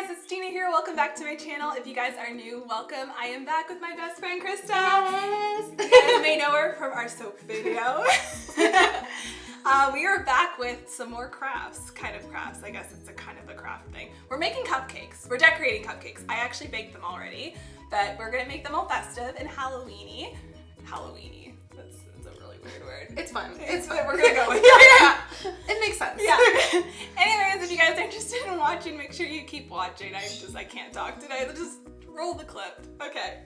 guys, it's Deana here. Welcome back to my channel. If you guys are new, welcome. I am back with my best friend Krista. Yes. You guys may know her from our soap video. We are back with some more crafts, kind of crafts. I guess it's a kind of a craft thing. We're making cupcakes. We're decorating cupcakes. I actually baked them already, but we're gonna make them all festive and Halloweeny. Halloweeny. That's a really weird word. It's fun. It's fun. We're gonna go with it. Yeah. It makes sense. Yeah. Anyways, if you guys are interested in watching, make sure you keep watching. I can't talk today. Just roll the clip. Okay.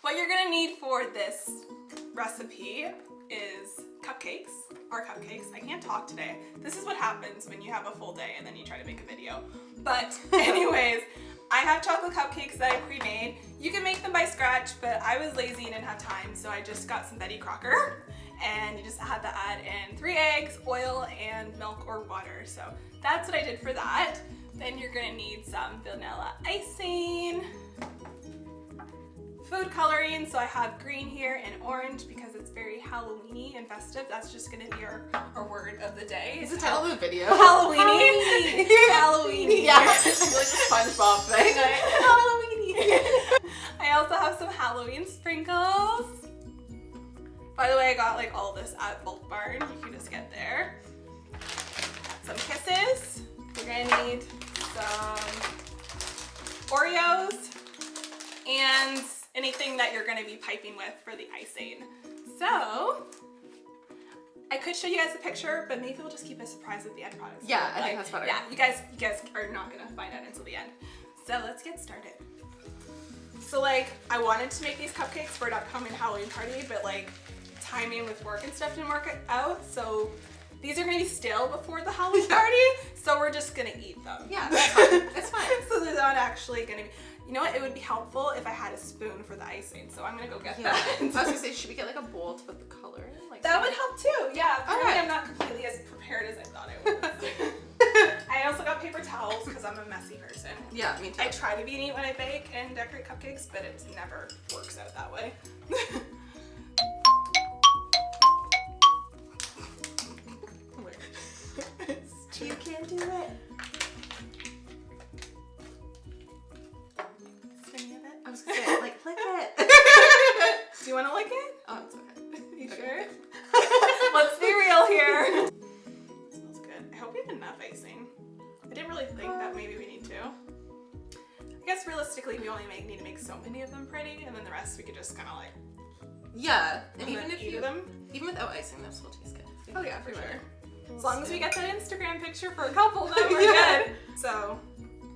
What you're gonna need for this recipe is cupcakes. Our cupcakes. I can't talk today. This is what happens when you have a full day and then you try to make a video. But anyways, I have chocolate cupcakes that I pre-made. You can make them by scratch, but I was lazy and didn't have time, so I just got some Betty Crocker. And you just have to add in 3 eggs, oil, and milk or water. So that's what I did for that. Then you're gonna need some vanilla icing, food coloring, so I have green here and orange because it's very Halloweeny and festive. That's just gonna be our word of the day. Is the title of the video? Halloweeny. Halloweeny. Yeah, it's like the SpongeBob thing. Halloweeny. I also have some Halloween sprinkles. By the way, I got like all this at Bulk Barn. You can just get there. Some kisses. You're gonna need some Oreos and anything that you're going to be piping with for the icing. So, I could show you guys a picture, but maybe we'll just keep a surprise at the end product. Yeah, I think that's better. Yeah, you guys are not going to find out until the end. So let's get started. So like, I wanted to make these cupcakes for an upcoming Halloween party, but like, timing with work and stuff didn't work out, so these are going to be stale before the Halloween party, so we're just going to eat them. Yeah, that's fine. That's fine. So they're not actually going to be... You know what? It would be helpful if I had a spoon for the icing, so I'm gonna go get that. I was gonna say, should we get like a bowl to put the color in? Like that would help too. Yeah. Apparently Okay. I'm not completely as prepared as I thought I was. I also got paper towels because I'm a messy person. Yeah, me too. I try to be neat when I bake and decorate cupcakes, but it never works out that way. You can do it. I was gonna say, like, lick it. Do you want to lick it? Oh, it's okay. You Okay. sure? Let's be real here. It smells good. I hope we have enough icing. I didn't really think that maybe we need to. I guess realistically we only need to make so many of them pretty, and then the rest we could just kind of like Yeah, and even if eat you them. even without icing, they'll still taste good. Oh yeah, for Really. sure. As long as we get that Instagram picture for a couple, then we're good. So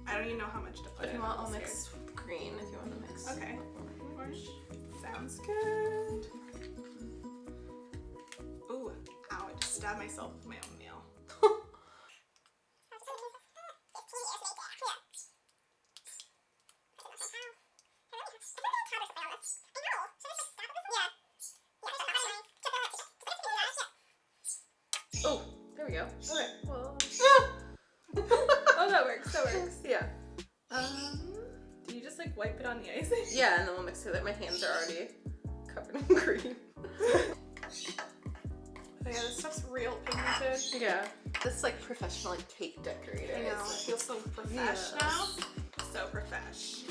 I don't even know how much to put If in. you want, I'll this mix green. If you want to mix. Okay. Orange. Sounds good. Ooh, ow! I just stabbed myself with my own nail. Oh, there we go. Okay. Well. Oh, that works. That works. Yeah. Do you just like wipe it on the icing? Yeah, and then we'll mix it. My hands are already covered in green. Oh yeah, this stuff's real pigmented. Yeah. This is like professional like cake decorator. I know, it feels so profesh Yes. now. So profesh.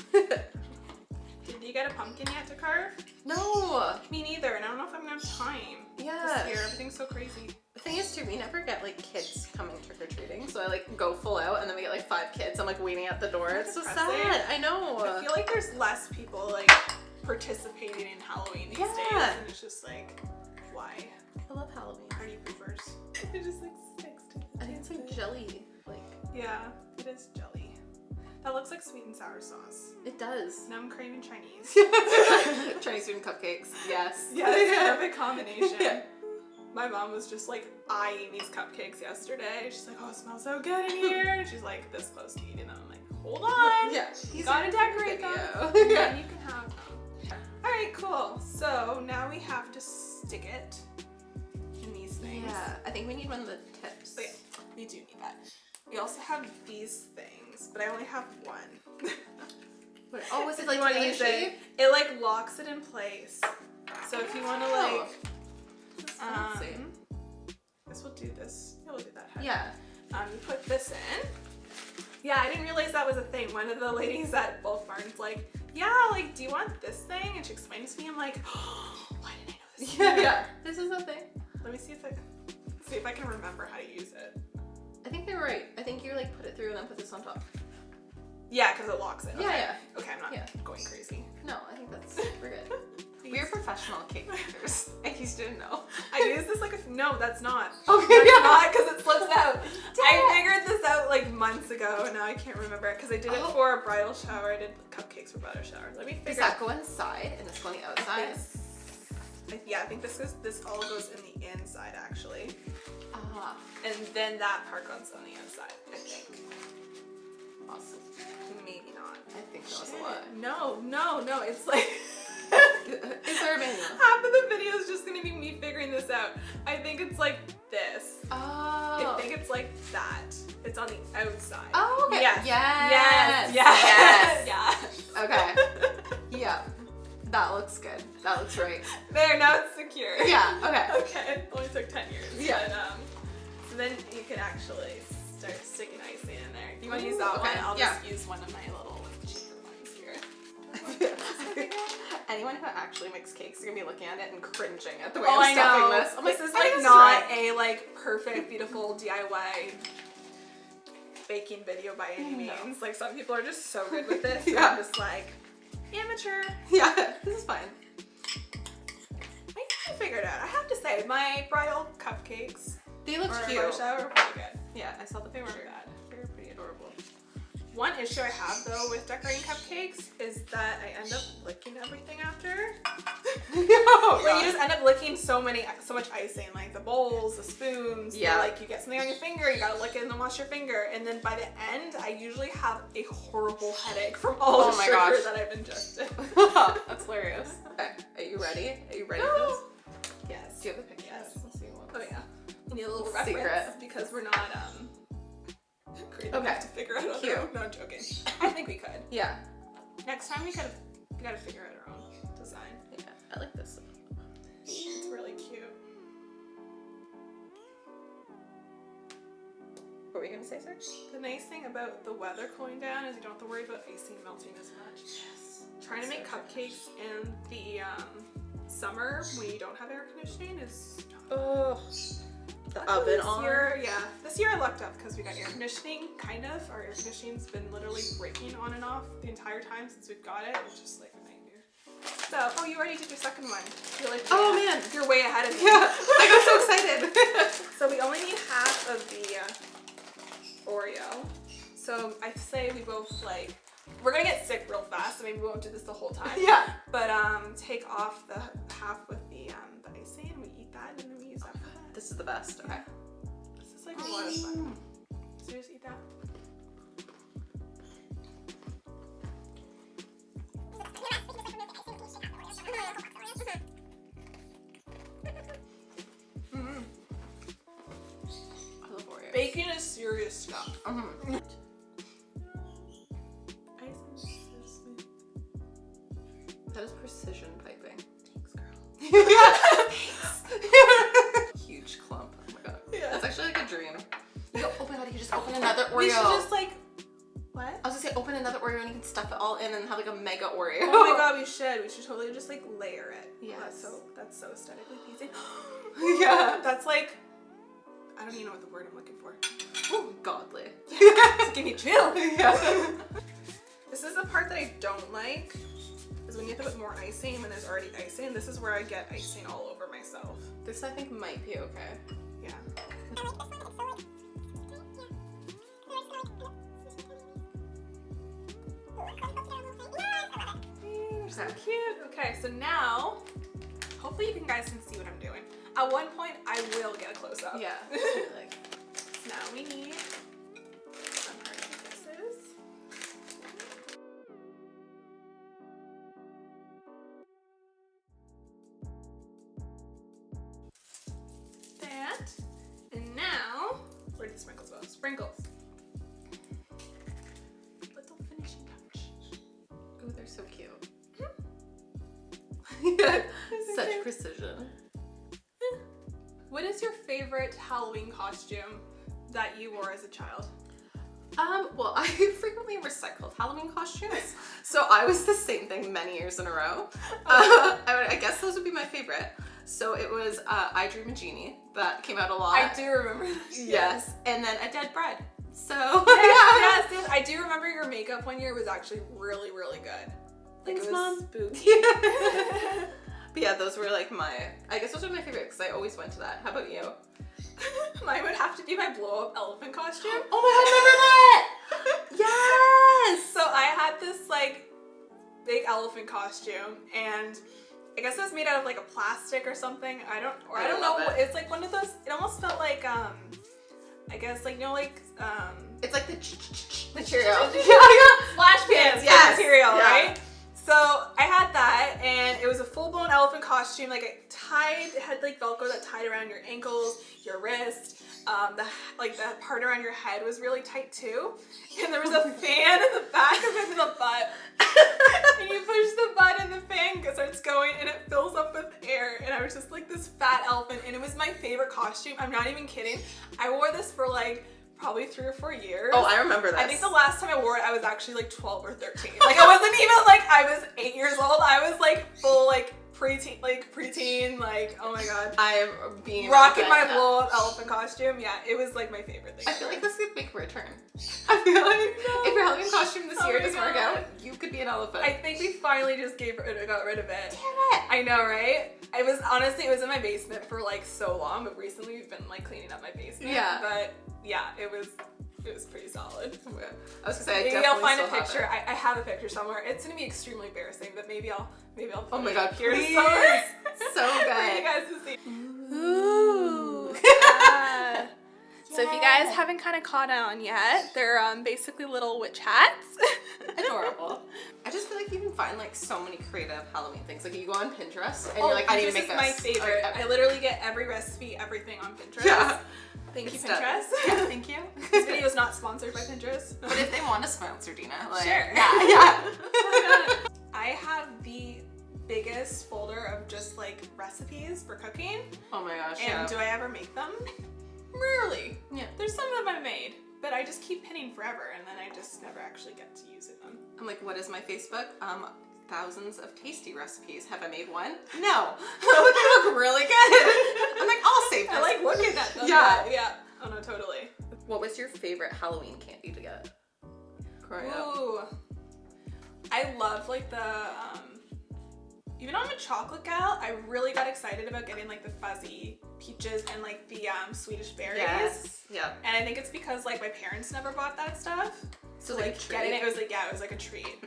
Did you get a pumpkin yet to carve? No. Me neither, and I don't know if I'm gonna have time. Yeah. This year, everything's so crazy. The thing is too, we never get like kids coming trick-or-treating, so I like go full out and then we get like 5 kids. I'm like waiting at the door. That's It's so depressing. sad. I know. I feel like there's less people like participating in Halloween these days, and it's just like, why? I love Halloween. Party poopers. It just like sticks to I think it's like jelly. Like yeah, it is jelly. That looks like sweet and sour sauce. it does. Now I'm craving Chinese. Chinese food and cupcakes. Yes. Yeah, it's a perfect combination. Yeah. My mom was just like eyeing these cupcakes yesterday. She's like, oh, it smells so good in here. And she's like this close to eating them. I'm like, hold on. Yeah. You gotta decorate them. Video. Yeah, you can have them. Alright, cool. So now we have to stick it in these things. Yeah. I think we need one of the tips. So yeah, we do need that. We also have these things, but I only have one. Oh, was it like you want to the use shape? it? It like locks it in place. So if you want to like, fancy. this will do this. It will do that head. Yeah. You put this in. Yeah, I didn't realize that was a thing. One of the ladies at both barns like, yeah, like, do you want this thing? And she explained it to me. I'm like, oh, why didn't I know this? Yeah. This is a thing. Let me see if I can remember how to use it. I think they were right. I think you like put it through and then put this on top. Yeah, because it locks it. Okay. Yeah. Okay, I'm not going crazy. No, I think that's super good. We're professional cake makers. I used to know. I use this like no, that's not. Okay, that's not because it slips out. I figured this out like months ago and now I can't remember it because I did it for a bridal shower. I did cupcakes for bridal shower. Let me figure. Does that go inside and this go on the outside? Yeah, I think this all goes in the inside actually. Ah. And then that part goes on the outside, I think. Awesome. Maybe not. I think that was a lot. No, it's like is there a manual? Half of the video is just gonna be me figuring this out. I think it's like this. Oh. I think it's like that. It's on the outside. Oh, okay. Yes. Yes. Yeah. Okay. Yeah. That looks good. That looks right. There, now it's secure. Yeah, okay. Okay, it only took 10 years. Yeah. But, so then you can actually start sticking icing in there. If you want to use that one, I'll just use one of my little cheaper ones here. Anyone who actually makes cakes is gonna be looking at it and cringing at the way I I'm stuffing know. this. I'm like, this is I think like this not is a like perfect, beautiful DIY baking video by any means. Like some people are just so good with this. Yeah. I'm just like amateur. Yeah, this is fine. I can figure it out. I have to say, my bridal cupcakes. They look cute. Bridal shower were pretty good. Yeah, I saw the picture. They weren't bad. They were pretty adorable. One issue I have though with decorating cupcakes is that I end up licking everything after. Like you just end up licking so much icing, like the bowls, the spoons. Yeah. Like you get something on your finger, you gotta lick it and then wash your finger. And then by the end, I usually have a horrible headache from all the sugar that I've ingested. That's hilarious. Okay, are you ready? Are you ready for this? Yes. Do you have the picture? Yes. Let's see what. Oh yeah. We need a little Secret. reference because we're not creative enough to figure out. Cute. No, I'm joking. I think we could. Yeah. Next time we gotta figure out our own design. Yeah, I like this. It's really cute. What were you gonna say, sir? The nice thing about the weather cooling down is you don't have to worry about icing melting as much. Yes. Trying to make cupcakes in the summer when you don't have air conditioning is The oven on. This year I lucked up because we got air conditioning, kind of. Our air conditioning's been literally breaking on and off the entire time since we've got it. It's just like a nightmare. So, you already did your second one. You're like, man. You're way ahead of me. Yeah, I got so excited. So we only need half of the Oreo. So I say we both like, we're gonna get sick real fast, so maybe we won't do this the whole time. Yeah. But take off the half with the icing, we eat that, and then we use that for that. This is the best. Okay. This is like a lot of fun. So just eat that. I love Oreos. Baking is serious stuff. Mm-hmm. Icing is so smooth. That is precision piping. Thanks, girl. Huge clump. Oh my god. Yeah. That's actually like a dream. Oh my god, you can just open another Oreo. We should just like, what? I was gonna say open another Oreo and you can stuff it all in and have like a mega Oreo. Oh my god, we should. We should totally just like layer it. Yes. That's so aesthetically pleasing. Yeah. That's like, I don't even know what the word I'm looking for. Ooh, godly. Give me chill. Yeah. This is the part that I don't like, is when you have to put more icing when there's already icing. This is where I get icing all over myself. This I think might be okay. Yeah. So cute. Okay, so now, hopefully you guys can see what I'm doing. At one point, I will get a close up. Yeah. Like, Now we need some hard pieces. That. And now, where do the sprinkles go? Sprinkles. Little finishing touch. Ooh, so cute. Yeah, such precision. What is your favorite Halloween costume that you wore as a child? Well, I frequently recycled Halloween costumes, so I was the same thing many years in a row. I guess those would be my favorite. So it was I Dream a Genie that came out a lot. I do remember that. Yes, and then a Dead Bride. So yes, I do remember your makeup one year was actually really, really good. Like, Thanks, it was Mom. spooky. But yeah, those were like I guess those are my favorite because I always went to that. How about you? Mine would have to be my blow up elephant costume. Oh my god, remember that? Yes! So I had this like big elephant costume, and I guess it was made out of like a plastic or something. I don't know. It's like one of those. It almost felt like I guess like It's like the material. Splash pants, yes, material, yeah. right? So I had that, and it was a full-blown elephant costume. Like it had like Velcro that tied around your ankles, your wrist. The part around your head was really tight too. And there was a fan in the back of it in the butt. And you push the button, the fan starts going, and it fills up with air. And I was just like this fat elephant, and it was my favorite costume. I'm not even kidding. I wore this for like probably 3 or 4 years. Oh, I remember this. I think the last time I wore it, I was actually like 12 or 13. Like I wasn't even like I was 8 years old. I was like full like preteen, like oh my god. I am being rocking my blow up elephant costume. Yeah, it was my favorite thing. I feel like this could make a return. I feel like if your Halloween costume this year doesn't work out, you could be an elephant. I think we finally just got rid of it. Damn it! I know, right? It was in my basement for like so long, but recently we've been like cleaning up my basement. Yeah. But yeah, it was pretty solid. I was gonna say, maybe I'll find a picture. I have a picture somewhere. It's gonna be extremely embarrassing, but maybe I'll oh my god, here please. somewhere. So good. For you guys to see. Ooh. So if you guys haven't kind of caught on yet, they're basically little witch hats. Adorable. I just feel like you can find like so many creative Halloween things. Like you go on Pinterest and you're like, I need to make this. Pinterest is my favorite. I literally get every recipe, everything on Pinterest. Yeah. Thank you, It's Pinterest. Yeah, thank you. This video is not sponsored by Pinterest. But if they want to sponsor Deana, like, sure. Yeah. I have the biggest folder of just like recipes for cooking. Oh my gosh, And do I ever make them? Rarely. Yeah. There's some of them I've made, but I just keep pinning forever, and then I just never actually get to use them. I'm like, what is my Facebook? Thousands of tasty recipes. Have I made one? No. But they look really good. I'm like, I'll save this. I like looking at them. Yeah. Yeah. Oh no, totally. What was your favorite Halloween candy to get? Growing up. Ooh. I love like the, even though I'm a chocolate gal, I really got excited about getting like the fuzzy peaches and like the Swedish berries. Yes. Yeah. And I think it's because like my parents never bought that stuff. So like like a treat. getting it was like, yeah, it was like a treat.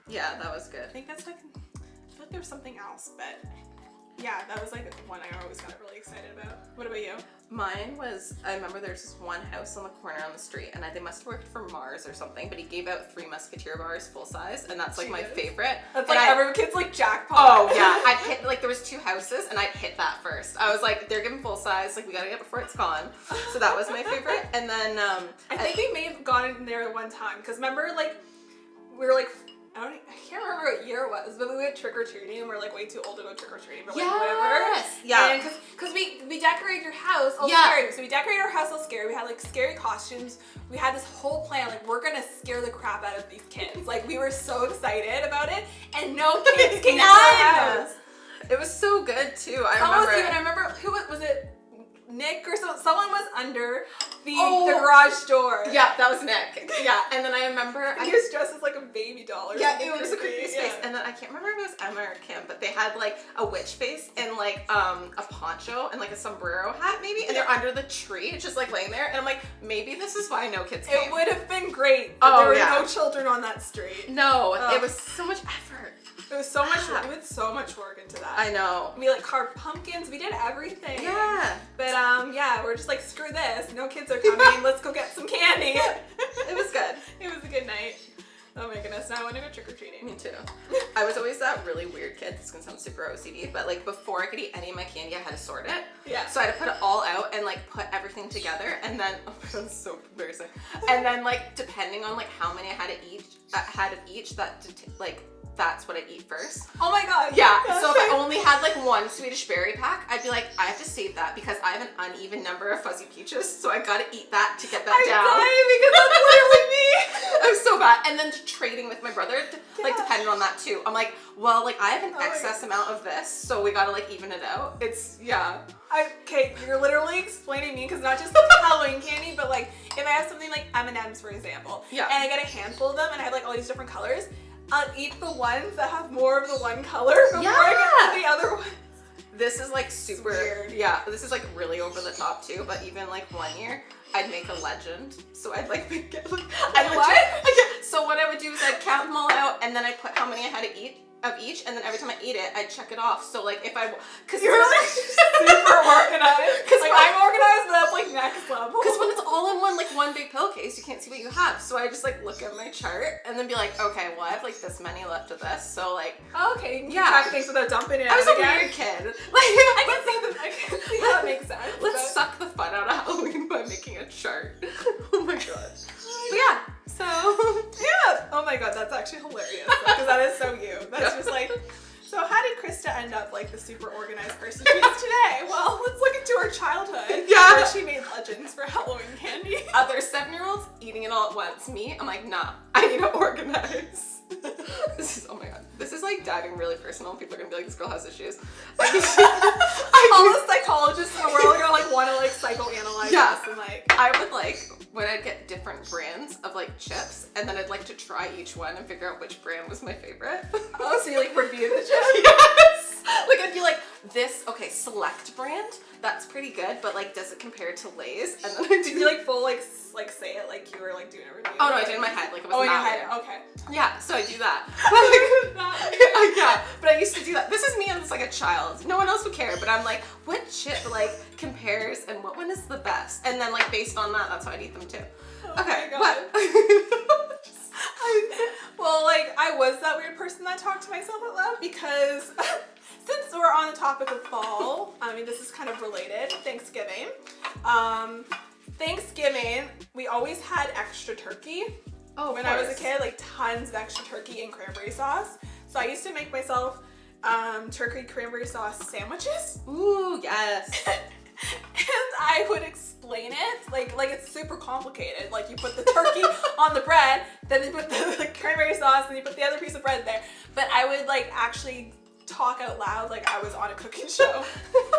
Yeah, that was good. I think that's like, I feel like there was something else, but yeah, that was like one I always got really excited about. What about you? Mine was, I remember there's this one house on the corner on the street, and they must have worked for Mars or something, but he gave out 3 Musketeer bars full size, and that's like my favorite. That's and like every kid's like jackpot. Oh yeah, I'd hit, like there was 2 houses, and I'd hit that first. I was like, they're giving full size, like we gotta get before it's gone. So that was my favorite. And then I think we may have gone in there one time, because remember like, we were like, I can't remember what year it was, but we went trick-or-treating and we're like way too old to go trick-or-treating, but like whatever. Yeah. And because we decorated your house all Yeah. scary. So we decorated our house all scary. We had like scary costumes. We had this whole plan, like we're gonna scare the crap out of these kids. Like we were so excited about it, and no kids came to our house. It was so good too. I remember who was it? Nick or someone was under the garage door. Yeah, that was Nick. Yeah, and then I remember he was dressed as like a baby doll or something. Yeah, it was a creepy face. And then I can't remember if it was Emma or Kim, but they had like a witch face and like a poncho and like a sombrero hat maybe, and they're under the tree, just like laying there. And I'm like, maybe this is why no kids came. It would have been great, but there were no children on that street. No, it was so much effort. It was so much work. We put so much work into that. I know. We like carved pumpkins. We did everything. Yeah. But yeah, we're just like, screw this. No kids are coming. Let's go get some candy. It was good. It was a good night. Oh my goodness, now I want to go trick-or-treating. Me too. I was always that really weird kid. This is gonna sound super OCD, but like before I could eat any of my candy, I had to sort it. Yeah. So I had to put it all out and like put everything together, and then, oh my god, that's so embarrassing. And then like, depending on like how many I had to eat head of each, that's what I eat first. Oh my god. Yeah, so if I only had like one Swedish berry pack, I'd be like, I have to save that because I have an uneven number of fuzzy peaches, so I gotta eat that to get that down. I'm dying because that's literally me. I'm so bad. And then trading with my brother, like depending on that too. I'm like, well, like I have an excess amount of this, so we gotta like even it out. It's, yeah. Okay, you're literally explaining me because not just like Halloween candy, but like if I have something like M&Ms for example, and I get a handful of them and I have like all these different colors, I'll eat the ones that have more of the one color before I get to the other ones. This is like super weird. Yeah, this is like really over the top too, but even like one year I'd make a legend. So I'd like make it like so what I would do is I'd count them all out and then I'd put how many I had to eat of each, and then every time I eat it, I'd check it off. So like if I, cause you're like super organized. Cause like I'm organized, but that's like next level. Cause when it's all in one big pillowcase, you can't see what you have. So I just like look at my chart and then be like, okay, well I have like this many left of this. So like, okay, you can track things without dumping it out. I was a weird kid. Like I can see how that makes sense. Let's suck the fun out of Halloween by making a chart. Oh my god. But yeah. So yeah. Oh my god, that's actually hilarious because that is so you. That's just like. So how did Krista end up like the super organized person she is today? Well, let's look into her childhood. Yeah. Where she made legends for Halloween candy. Other 7-year-olds eating it all at once. Me, I'm like, nah, I need to organize. This is, oh my god. This is like diving really personal. People are gonna be like, this girl has issues. All the psychologists in the world are gonna like want to like psychoanalyze us and like. I would like when I'd get different brands of like chips, and then I'd like to try each one and figure out which brand was my favorite. Oh, so you like review the chips? Yes. Like I'd be like, this select brand, that's pretty good, but like, does it compare to Lay's? And then I did you like full like say it like you were like doing a review? Oh no, I did in my head, like it was in your head. Okay. Yeah, so I do that. Yeah, but I used to do that. This is me as like a child. No one else would care, but I'm like, what chip like compares and what one is the best? And then like based on that, that's how I'd eat them too. Oh okay, what? Well, like I was that weird person that talked to myself out loud because since we're on the topic of fall, I mean this is kind of related. Thanksgiving. Thanksgiving, we always had extra turkey. Oh, when I was a kid, like tons of extra turkey and cranberry sauce. So I used to make myself turkey cranberry sauce sandwiches. Ooh, yes. And I would explain it like it's super complicated. Like you put the turkey on the bread, then you put the cranberry sauce, and you put the other piece of bread there. But I would like actually talk out loud like I was on a cooking show.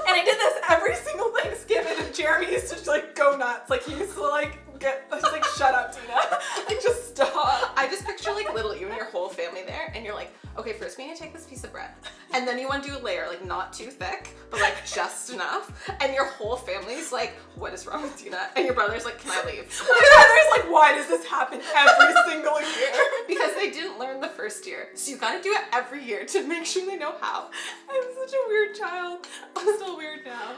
And I did this every single Thanksgiving, and Jeremy used to just like go nuts. Like he used to like he's like, shut up, Deana. Like just stop. I just picture like little you and your whole family there, and you're like, okay, first we need to take this piece of bread, and then you want to do a layer, like not too thick, but like just enough, and your whole family's like, what is wrong with Deana? And your brother's like, can I leave? My brother's like, why does this happen every single year? Because they didn't learn the first year, so you gotta do it every year to make sure they know how. I'm such a weird child. I'm still weird now.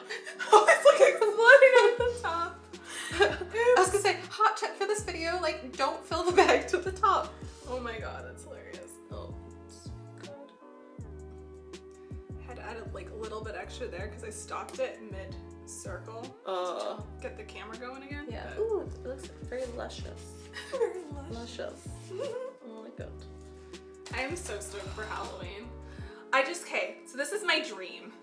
Oh, it's like exploding at the top. I was gonna say, hot tip for this video, like don't fill the bag to the top. Oh my god, that's hilarious. Oh, so good. I had to add like a little bit extra there because I stopped it mid-circle to get the camera going again. Yeah. But... Ooh, it looks very luscious. Very luscious. Oh my god. I am so stoked for Halloween. So this is my dream.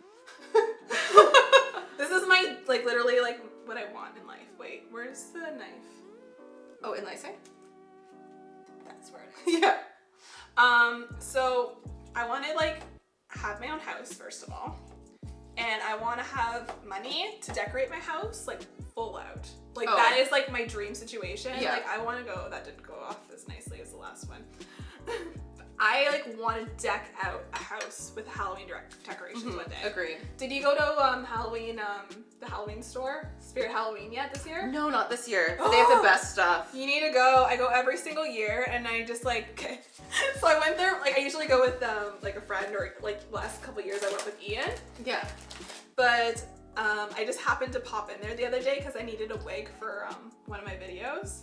This is my, like, literally, like, what I want in life. Wait, where's the knife? Oh, in Lysa? That's where it is. Yeah. So I want to, like, have my own house, first of all. And I want to have money to decorate my house, like, full out. Like, that is, like, my dream situation. Yeah. Like, I want to go, that didn't go off as nicely as the last one. I like want to deck out a house with Halloween decorations one day. Agreed. Did you go to Halloween, the Halloween store, Spirit Halloween yet this year? No, not this year. But they have the best stuff. You need to go. I go every single year, and I just like. Okay. So I went there. Like I usually go with like a friend, or like last couple years I went with Ian. Yeah. But I just happened to pop in there the other day because I needed a wig for one of my videos.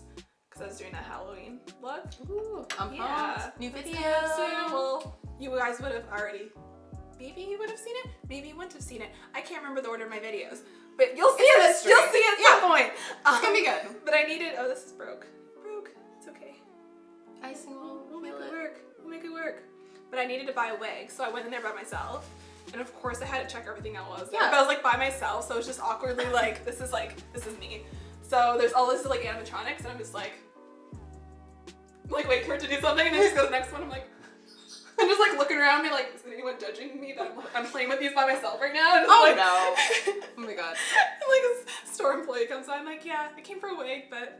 Because I was doing a Halloween look. Ooh, I'm pumped. New video. Soon. Well, you guys would have already, maybe you would have seen it, maybe you wouldn't have seen it. I can't remember the order of my videos, but you'll see it. You'll see it at some point. It's gonna be good. But I needed, oh, this is broke. It's okay. icing will We'll make it work. We'll make it work. But I needed to buy a wig, so I went in there by myself. And of course I had to check everything out while I was there. Yeah. But I was like by myself, so it was just awkwardly like, this is me. So there's all this like animatronics, and I'm just like wait for it to do something, and then just go to the next one. I'm just like looking around me like, is anyone judging me that I'm playing with these by myself right now? And Oh like, no. Oh my god. And like a store employee comes on, I'm like, yeah, I came for a wig, but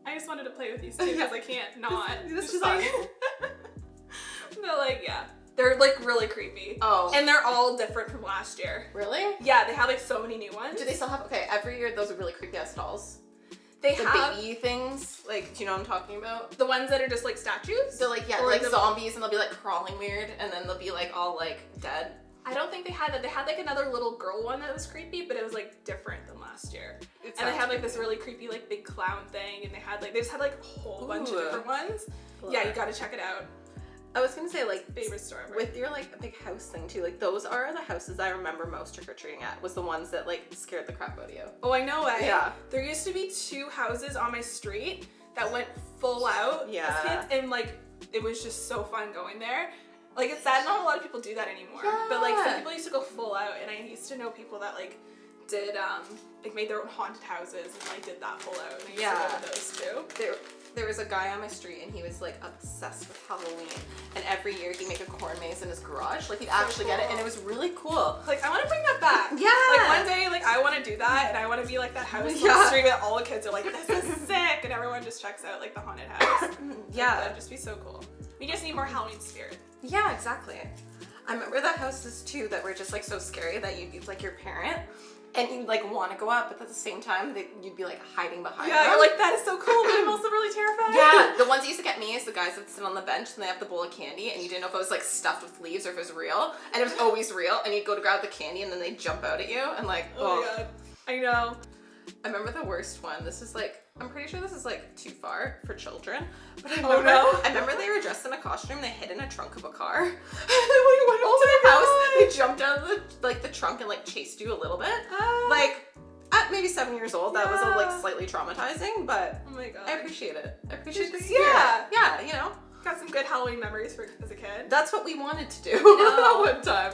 I just wanted to play with these two because I can't not. This is fun. But like, yeah. They're like really creepy. Oh. And they're all different from last year. Really? Yeah, they have like so many new ones. Do they still have, okay, every year those are really creepy ass dolls. They The have baby things, like, do you know what I'm talking about? the ones that are just like statues? They're like, yeah, Or like the- zombies, and they'll be like crawling weird, and then they'll be like all like dead. I don't think they had that. They had like another little girl one that was creepy, but it was like different than last year. And they had like this really creepy like big clown thing, and they just had like a whole bunch of different ones. Yeah, you gotta check it out. I was gonna say, like, Favorite store ever. with your like big house thing too, like those are the houses I remember most trick-or-treating at, was the ones that like scared the crap out of you. Oh, I know it. Yeah. There used to be 2 houses on my street that went full out Yeah. as kids, and like it was just so fun going there. Like, it's sad not a lot of people do that anymore. Yeah. But like some people used to go full out, and I used to know people that like did like made their own haunted houses and like did that full out. And I used to go to those too. There was a guy on my street, and he was like obsessed with Halloween, and every year he'd make a corn maze in his garage. Like, he'd actually get it, and it was really cool. Like, I want to bring that back. Yeah. Like, one day, like, I want to do that, and I want to be like that house on Yeah. the street that all the kids are like, this is sick, and everyone just checks out like the haunted house. Yeah. Like, that'd just be so cool. We just need more Halloween spirit. Yeah, exactly. I remember the houses too that were just like so scary that you'd be like your parent, and you'd like want to go up, but at the same time you'd be like hiding behind Yeah, them. you're like, that is so cool, but I'm also really terrified. Yeah, the ones that used to get me is the guys that sit on the bench and they have the bowl of candy, and you didn't know if it was like stuffed with leaves or if it was real, and it was always real, and you'd go to grab the candy and then they'd jump out at you, and like, Oh my god. I know. I remember the worst one. This is like, I'm pretty sure this is like too far for children, but I Oh, remember, no. I remember they were dressed in a costume, they hid in a trunk of a car, and then when you went up to the house, they jumped out of the trunk and like chased you a little bit. Like, at maybe 7 years old, that was like slightly traumatizing, but Oh my god. I appreciate it. I appreciate the spirit. Yeah. Yeah, you know, Got some good Halloween memories as a kid. that's what we wanted to do know. one time.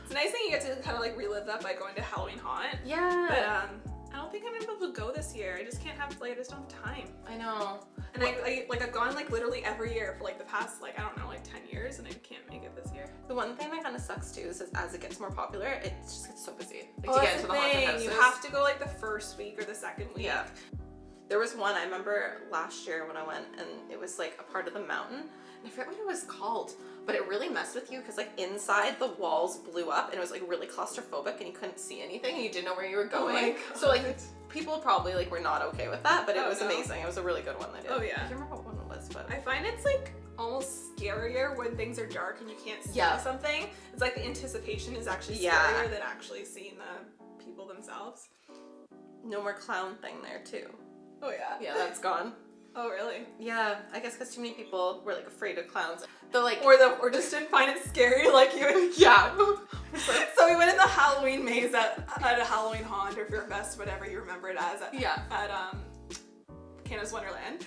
It's a nice thing you get to kind of like relive that by going to Halloween Haunt. Yeah. But I don't think I'm gonna be able to go this year. I just can't have, like, I just don't have time. I know. And I've gone like literally every year for like the past, like, I don't know, like 10 years, and I can't make it this year. The one thing that kind of sucks too is as it gets more popular, it just gets so busy. Like, Well, to that's get into the the haunted thing. houses. You have to go like the first week or the second week. Yeah. There was one I remember last year when I went, and it was like a part of the mountain, and I forget what it was called, but it really messed with you because like inside the walls blew up, and it was like really claustrophobic, and you couldn't see anything, and you didn't know where you were going. my So like God. people probably like were not okay with that, but it Oh, was no. amazing. It was a really good one they did. Oh, yeah. I can't remember what one it was, but I find it's like almost scarier when things are dark and you can't see Yeah. something. It's like the anticipation is actually Yeah. scarier than actually seeing the people themselves. no more clown thing there too. Oh yeah. Yeah, that's gone. Oh really? Yeah, I guess because too many people were like afraid of clowns. They're like, Or just didn't find it scary like you. yeah. So we went in the Halloween maze at a Halloween Haunt or Fear Fest, whatever you remember it as, at Canada's Wonderland.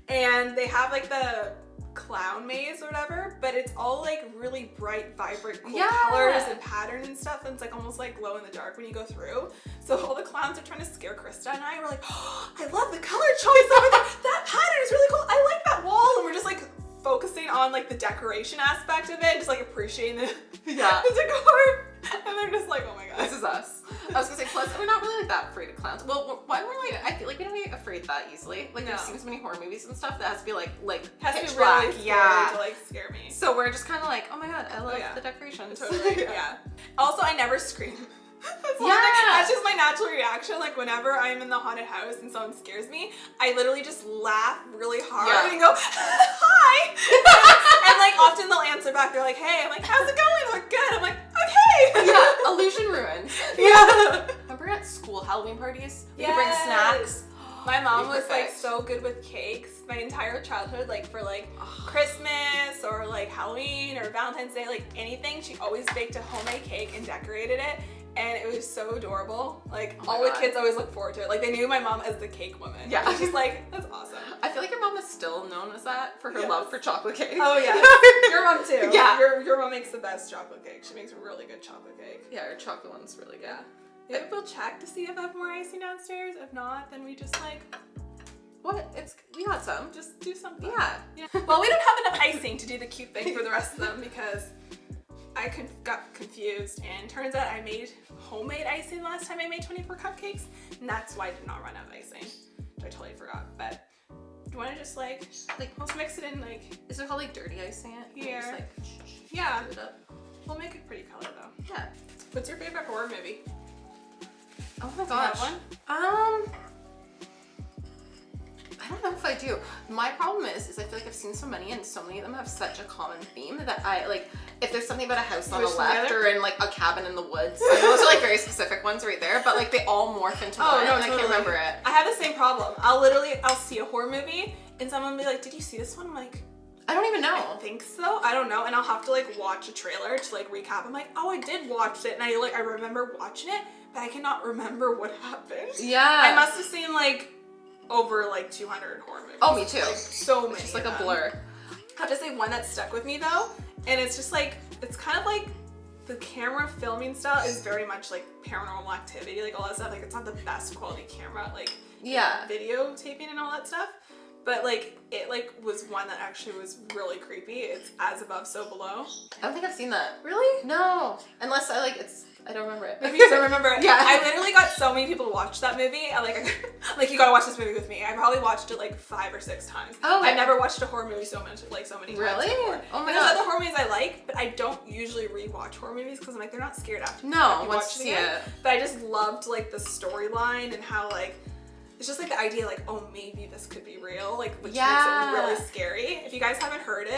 And they have like the clown maze or whatever, but it's all like really bright, vibrant, cool Yeah. colors and patterns and stuff, and it's like almost like glow in the dark when you go through. So all the clowns are trying to scare Krista and I. We're like, oh, I love the color choice over there. That pattern is really cool. I like that wall. And we're just like focusing on like the decoration aspect of it, just like appreciating the, Yeah. the decor. And they're just like, oh my god. This is us. I was gonna say, plus we're not really like that afraid of clowns. Well, why we're like, I feel like we don't get afraid that easily. Like, No. we've seen so many horror movies and stuff that has to be like Has to pitch be black. really scary Yeah. to like scare me. So we're just kind of like, oh my god, I love yeah. the decorations. Totally, yeah. Also, I never scream. That's one Yeah. thing. That's just my natural reaction. Like, whenever I'm in the haunted house and someone scares me, I literally just laugh really hard Yeah. and go, hi! And like, often they'll answer back. They're like, hey. I'm like, how's it going? They're like, good. I'm like, okay. Yeah, illusion ruined. Yeah. Remember at school Halloween parties? You could bring snacks. My mom was like Perfect. so good with cakes. My entire childhood, like for like Christmas or like Halloween or Valentine's Day, like anything, she always baked a homemade cake and decorated it. and it was so adorable. Like, Oh all my the God. kids always look forward to it. Like, they knew my mom as the cake woman. Yeah. And she's like, that's awesome. I feel like your mom is still known as that for her Yes. love for chocolate cake. Oh, yeah. Your mom, too. Yeah. Your mom makes the best chocolate cake. She makes a really good chocolate cake. Yeah, her chocolate one's really good. Yeah. Maybe we'll check to see if I have more icing downstairs. If not, then we just, like, What? We got some. just do something. Yeah. Well, we don't have enough icing to do the cute thing for the rest of them because I got confused, and turns out I made homemade icing last time I made 24 cupcakes, and that's why I did not run out of icing, which I totally forgot. But do you want to just like let's mix it in like Is it called like dirty icing it? Here. Just, like, yeah. do it up. We'll make it pretty color though. Yeah. What's your favorite horror movie? Oh my Do you have gosh. one? I don't know if I do. My problem is I feel like I've seen so many and so many of them have such a common theme that I like, if there's something about a house on the Wish left together? or in like a cabin in the woods, and those are like very specific ones right there, but like they all morph into Oh, one no, and I totally. can't remember it. I have the same problem. I'll see a horror movie and someone will be like, did you see this one? I'm like, I don't even I know. think so. I don't know. And I'll have to like watch a trailer to like recap. I'm like, oh, I did watch it. And I remember watching it, but I cannot remember what happened. Yeah. I must have seen like over like 200 horror movies. Oh, me too. Like, so many. It's just like of a them. blur. I have to say one that stuck with me though. And it's just like, it's kind of like the camera filming style is very much like Paranormal Activity, like all that stuff. Like it's not the best quality camera, like Yeah. videotaping and all that stuff. But like it like was one that actually was really creepy. It's As Above, So Below. I don't think I've seen that. Really? No. Unless I don't remember it. Maybe you don't remember it. Yeah. I literally got so many people to watch that movie. I like you gotta watch this movie with me. I probably watched it like 5 or 6 times. Oh, I've never watched a horror movie so many times Really? before. Oh my There's God. other horror movies I like, but I don't usually rewatch horror movies because I'm like they're not scared after. No, after you once watch you see it. But I just loved like the storyline and how like it's just like the idea like, oh, maybe this could be real, like which makes it really scary. If you guys haven't heard of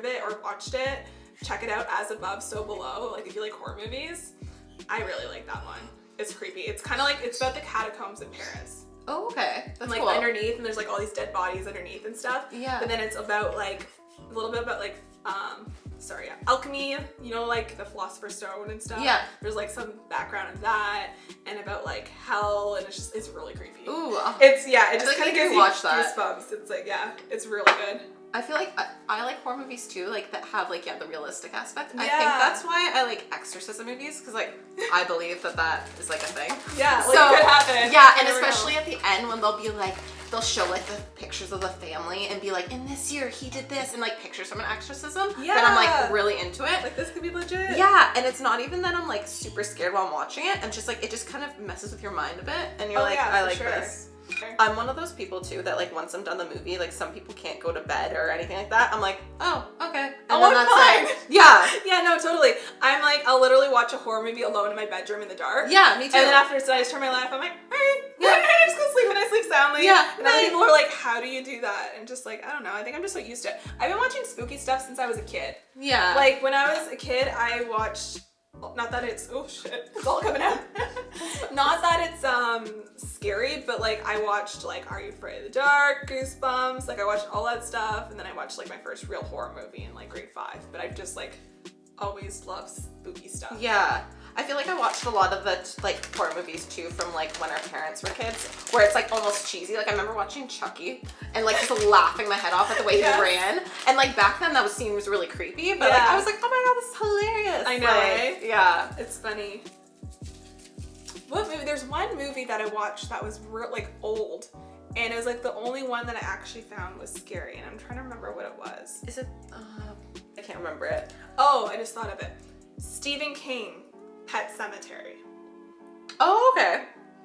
it or watched it, check it out, As Above, So Below. Like if you like horror movies, I really like that one. It's creepy. It's kind of like, it's about the catacombs in Paris. Oh, okay. That's And like cool. underneath, and there's like all these dead bodies underneath and stuff. Yeah. But then it's about like, a little bit about like, alchemy, you know, like the Philosopher's Stone and stuff. Yeah. There's like some background of that and about like hell, and it's really creepy. Ooh. It just like kind I of need to gives you watch that. goosebumps. It's like, yeah, it's really good. I feel like I like horror movies too, like that have like the realistic aspect. I Yeah. think that's why I like exorcism movies because like I believe that is like a thing. Yeah, like So, it could happen. Yeah, You and never know. especially at the end when they'll show like the pictures of the family and be like, in this year he did this, and like pictures from an exorcism. Yeah. Then I'm like really into it. Like this could be legit. Yeah, and it's not even that I'm like super scared while I'm watching it. I'm just like, it just kind of messes with your mind a bit, and you're Oh, like, yeah, I for like sure. this. Sure. I'm one of those people too that like once I'm done the movie, like some people can't go to bed or anything like that. I'm like, oh, okay. And Oh, then I'm that's fine. it. Yeah. Yeah, no, totally. I'm like, I'll literally watch a horror movie alone in my bedroom in the dark. Yeah, me too. And then after it's done, I just turn my light off. I'm like, alright, Yeah. I just go sleep and I sleep soundly. Yeah, And other night. people are like, how do you do that? And just like, I don't know. I think I'm just so used to it. I've been watching spooky stuff since I was a kid. Yeah. Like when I was a kid, I watched, not that it's, oh shit, it's all coming out. Not that it's scary, but like I watched like Are You Afraid of the Dark, Goosebumps, like I watched all that stuff, and then I watched like my first real horror movie in like grade 5. But I've just like always loved spooky stuff. Yeah. I feel like I watched a lot of the like horror movies too from like when our parents were kids, where it's like almost cheesy. Like I remember watching Chucky and like just laughing my head off at the way Yes. he ran. And like back then that was really creepy, but like Yeah. I was like, oh my god, this is hilarious. I know, Like, right? Yeah. It's funny. What movie? There's one movie that I watched that was like old, and it was like the only one that I actually found was scary, and I'm trying to remember what it was. Is it? I can't remember it. Oh, I just thought of it. Stephen King, Pet Cemetery. Oh, okay.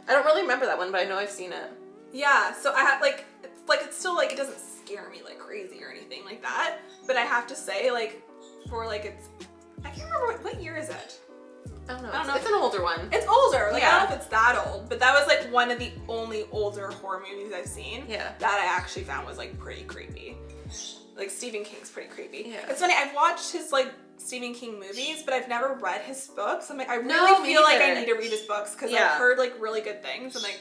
I don't really remember that one, but I know I've seen it. Yeah, so I have it's still like it doesn't scare me like crazy or anything like that, but I have to say like for like I can't remember what year is it. I don't know. I don't know. It's an older one. It's older. Like I Yeah. don't know if it's that old, but that was like one of the only older horror movies I've seen. Yeah. That I actually found was like pretty creepy. Like Stephen King's pretty creepy. Yeah. It's funny. I've watched his like Stephen King movies, but I've never read his books. I'm like, I No, really me feel like I neither. need to read his books because Yeah. I've heard like really good things. And like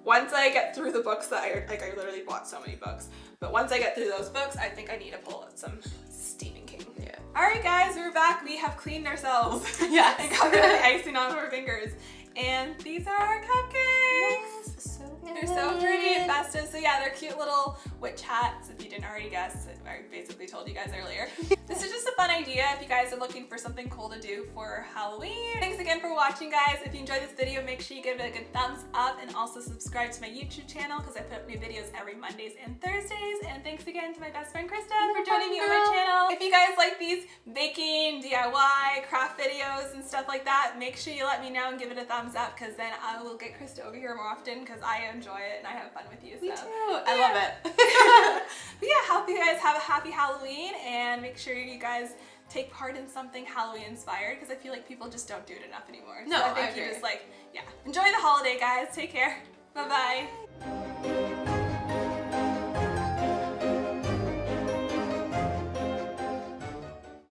once I get through the books that I literally bought so many books, but once I get through those books, I think I need to pull out some Stephen King. Yeah. Alright guys, we're back. We have cleaned ourselves. Yes. And got rid of the icing on our fingers. And these are our cupcakes. Yes, so good. They're so pretty and festive. So yeah, they're cute little witch hats. If you didn't already guess, I basically told you guys earlier. This is just a fun idea if you guys are looking for something cool to do for Halloween. Thanks again for watching, guys. If you enjoyed this video, make sure you give it a good thumbs up and also subscribe to my YouTube channel because I put up new videos every Mondays and Thursdays. And thanks again to my best friend Krista for joining me on my channel. If you guys like these baking, DIY, craft videos and stuff like that, make sure you let me know and give it a thumbs up because then I will get Krista over here more often because I enjoy it and I have fun with you. Me so. too. I love it. But yeah, hope you guys have a happy Halloween and make sure you guys take part in something Halloween inspired because I feel like people just don't do it enough anymore. No, so I think I agree. you just like, yeah. Enjoy the holiday, guys. Take care. Bye-bye.